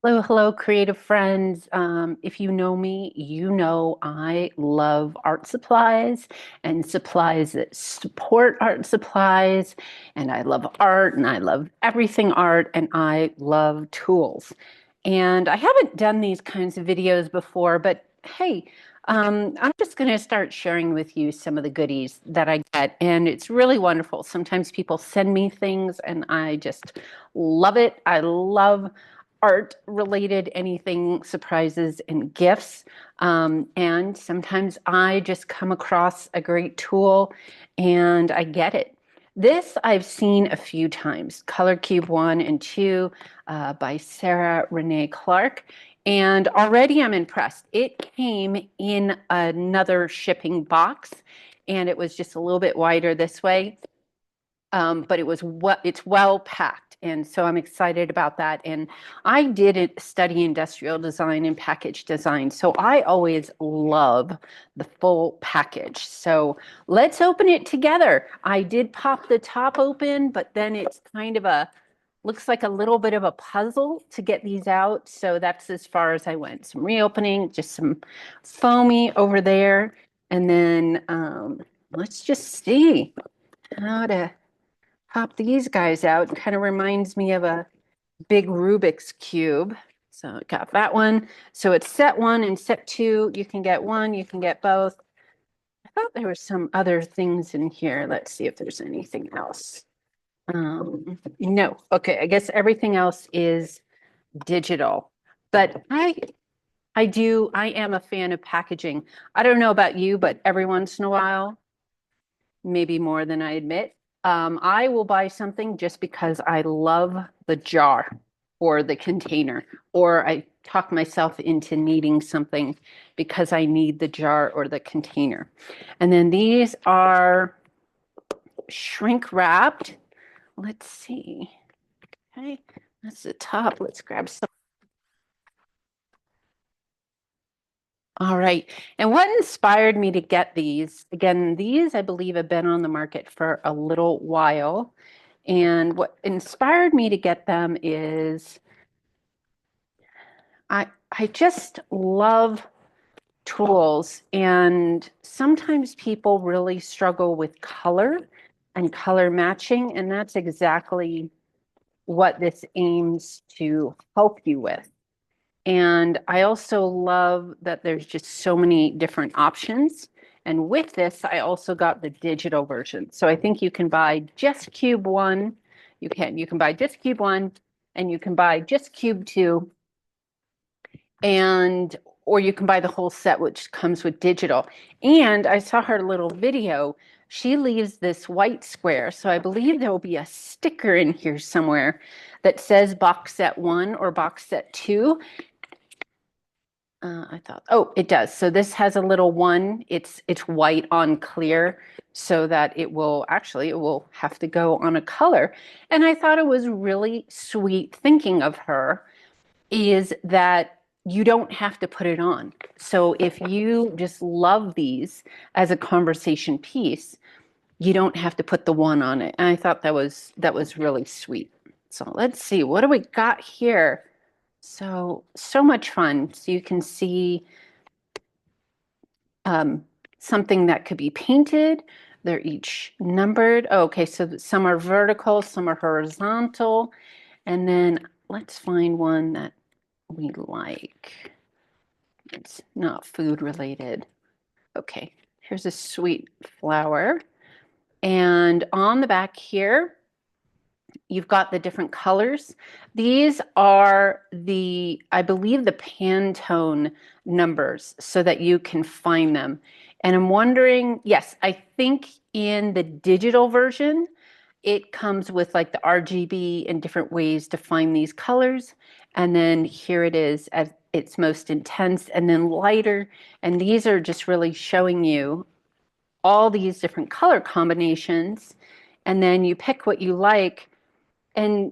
Hello, hello, creative friends. If you know me, you know I love art supplies and supplies that support art supplies. And I love art and I love everything art and I love tools. And I haven't done these kinds of videos before, but hey, I'm just going to start sharing with you some of the goodies that I get. And it's really wonderful. Sometimes people send me things and I just love it. I love art related, anything surprises and gifts. And sometimes I just come across a great tool and I get it. This I've seen a few times, Color Cube 1 and 2 by Sarah Renee Clark. And already I'm impressed. It came in another shipping box and it was just a little bit wider this way. But it's well packed, and so I'm excited about that. And I did study industrial design and package design, so I always love the full package. So let's open it together. I did pop the top open, but then it's kind of a looks like a little bit of a puzzle to get these out. So that's as far as I went. Some reopening, just some foamy over there, and then let's just see how to pop these guys out. It kind of reminds me of a big Rubik's Cube. So got that one. So it's set one and set two. You can get one, you can get both. I thought there were some other things in here. Let's see if there's anything else. No. Okay, I guess everything else is digital. But I am a fan of packaging. I don't know about you, but every once in a while, maybe more than I admit. I will buy something just because I love the jar or the container, or I talk myself into needing something because I need the jar or the container. And then these are shrink wrapped. Let's see. Okay, that's the top. Let's grab some. All right. And what inspired me to get these? Again, these I believe have been on the market for a little while. And what inspired me to get them is I just love tools, and sometimes people really struggle with color and color matching, and that's exactly what this aims to help you with. And I also love that there's just so many different options. And with this, I also got the digital version. So I think you can buy just Cube 1. You can buy just Cube 1 and you can buy just Cube 2 and or you can buy the whole set which comes with digital. And I saw her little video. She leaves this white square. So I believe there will be a sticker in here somewhere that says box set 1 or box set 2. I thought, oh, it does. So this has a little one. It's white on clear, so that it will have to go on a color. And I thought it was really sweet thinking of her is that you don't have to put it on. So if you just love these as a conversation piece, you don't have to put the one on it. And I thought that was really sweet. So let's see, what do we got here? So much fun. So you can see um, something that could be painted. They're each numbered. Oh, okay, so some are vertical, some are horizontal. And then let's find one that we like. It's not food related. Okay, here's a sweet flower. And on the back here, you've got the different colors. These are I believe, the Pantone numbers so that you can find them. And I'm wondering, yes, I think in the digital version, it comes with like the RGB and different ways to find these colors. And then here it is at its most intense and then lighter. And these are just really showing you all these different color combinations. And then you pick what you like. And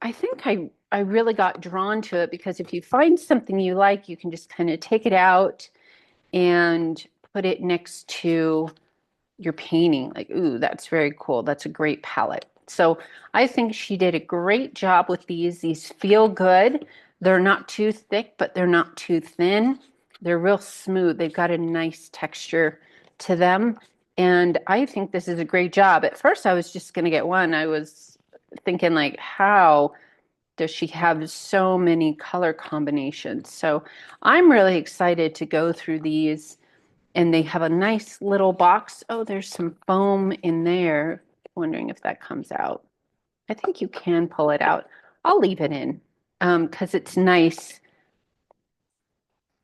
I think I really got drawn to it because if you find something you like, you can just kind of take it out and put it next to your painting. Like, ooh, that's very cool. That's a great palette. So I think she did a great job with these. These feel good. They're not too thick, but they're not too thin. They're real smooth. They've got a nice texture to them. And I think this is a great job. At first, I was just going to get one. I was thinking, like, how does she have so many color combinations? So I'm really excited to go through these. And they have a nice little box. Oh, there's some foam in there. Wondering if that comes out. I think you can pull it out. I'll leave it in because it's nice.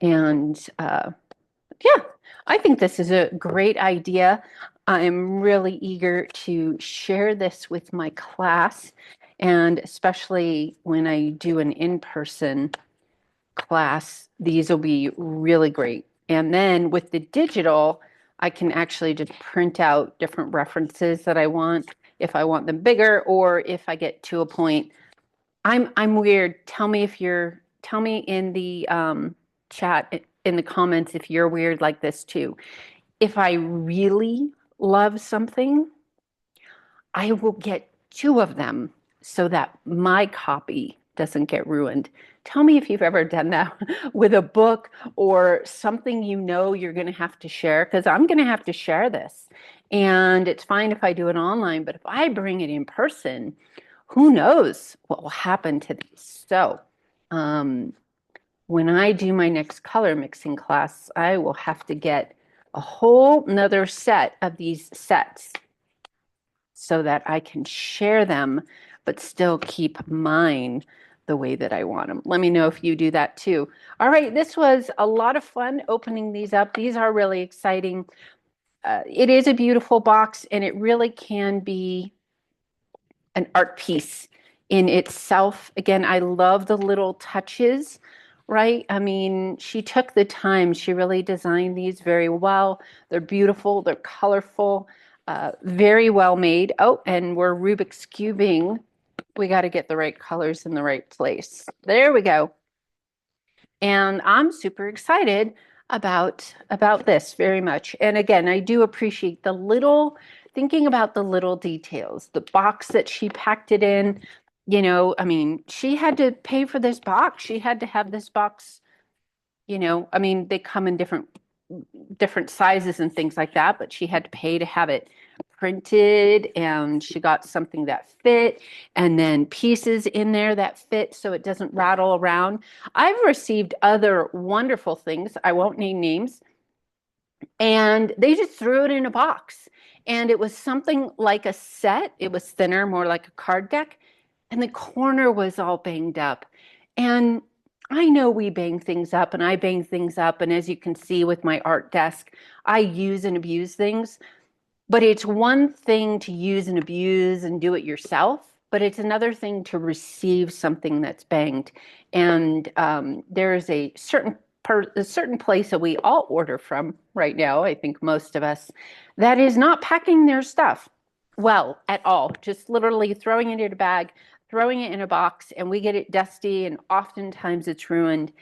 And yeah, I think this is a great idea. I'm really eager to share this with my class, and especially when I do an in-person class, these will be really great. And then with the digital, I can actually just print out different references that I want, if I want them bigger, or if I get to a point. I'm weird. Tell me in the chat in the comments if you're weird like this too. If I really love something, I will get two of them so that my copy doesn't get ruined. Tell me if you've ever done that with a book or something you know you're going to have to share, because I'm going to have to share this. And it's fine if I do it online, but if I bring it in person, who knows what will happen to these. So, when I do my next color mixing class, I will have to get a whole nother set of these sets so that I can share them, but still keep mine the way that I want them. Let me know if you do that too. All right, this was a lot of fun opening these up. These are really exciting. It is a beautiful box, and it really can be an art piece in itself. Again, I love the little touches, right? I mean, she took the time. She really designed these very well. They're beautiful. They're colorful. Very well made. Oh, and we're Rubik's cubing. We got to get the right colors in the right place. There we go. And I'm super excited about this very much. And again, I do appreciate the little thinking about the little details, the box that she packed it in. You know, I mean, she had to pay for this box. She had to have this box, you know, I mean, they come in different sizes and things like that, but she had to pay to have it printed, and she got something that fit, and then pieces in there that fit so it doesn't rattle around. I've received other wonderful things. I won't name names, and they just threw it in a box. And it was something like a set. It was thinner, more like a card deck, and the corner was all banged up. And I know we bang things up, and I bang things up. And as you can see with my art desk, I use and abuse things. But it's one thing to use and abuse and do it yourself, but it's another thing to receive something that's banged. And there is a certain place that we all order from right now, I think most of us, that is not packing their stuff well at all. Just literally throwing it in a bag, throwing it in a box, and we get it dusty, and oftentimes it's ruined.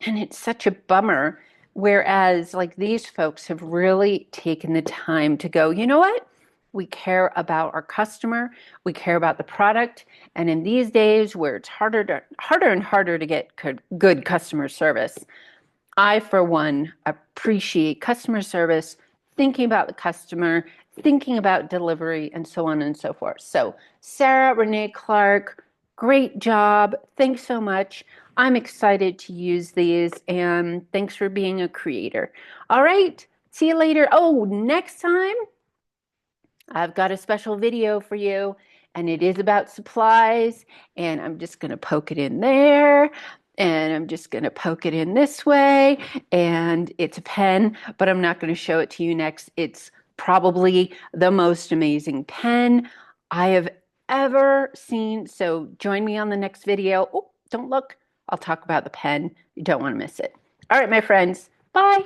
And it's such a bummer. Whereas, like, these folks have really taken the time to go, you know what? We care about our customer, we care about the product. And in these days where it's harder and harder to get good customer service, I, for one, appreciate customer service, thinking about the customer, thinking about delivery, and so on and so forth. So, Sarah Renee Clark, great job. Thanks so much. I'm excited to use these, and thanks for being a creator. All right, see you later. Oh, next time, I've got a special video for you, and it is about supplies, and I'm just going to poke it in there, and I'm just going to poke it in this way, and it's a pen, but I'm not going to show it to you next. It's probably the most amazing pen I have ever seen. So join me on the next video. Oh, don't look. I'll talk about the pen. You don't want to miss it. All right, my friends. Bye.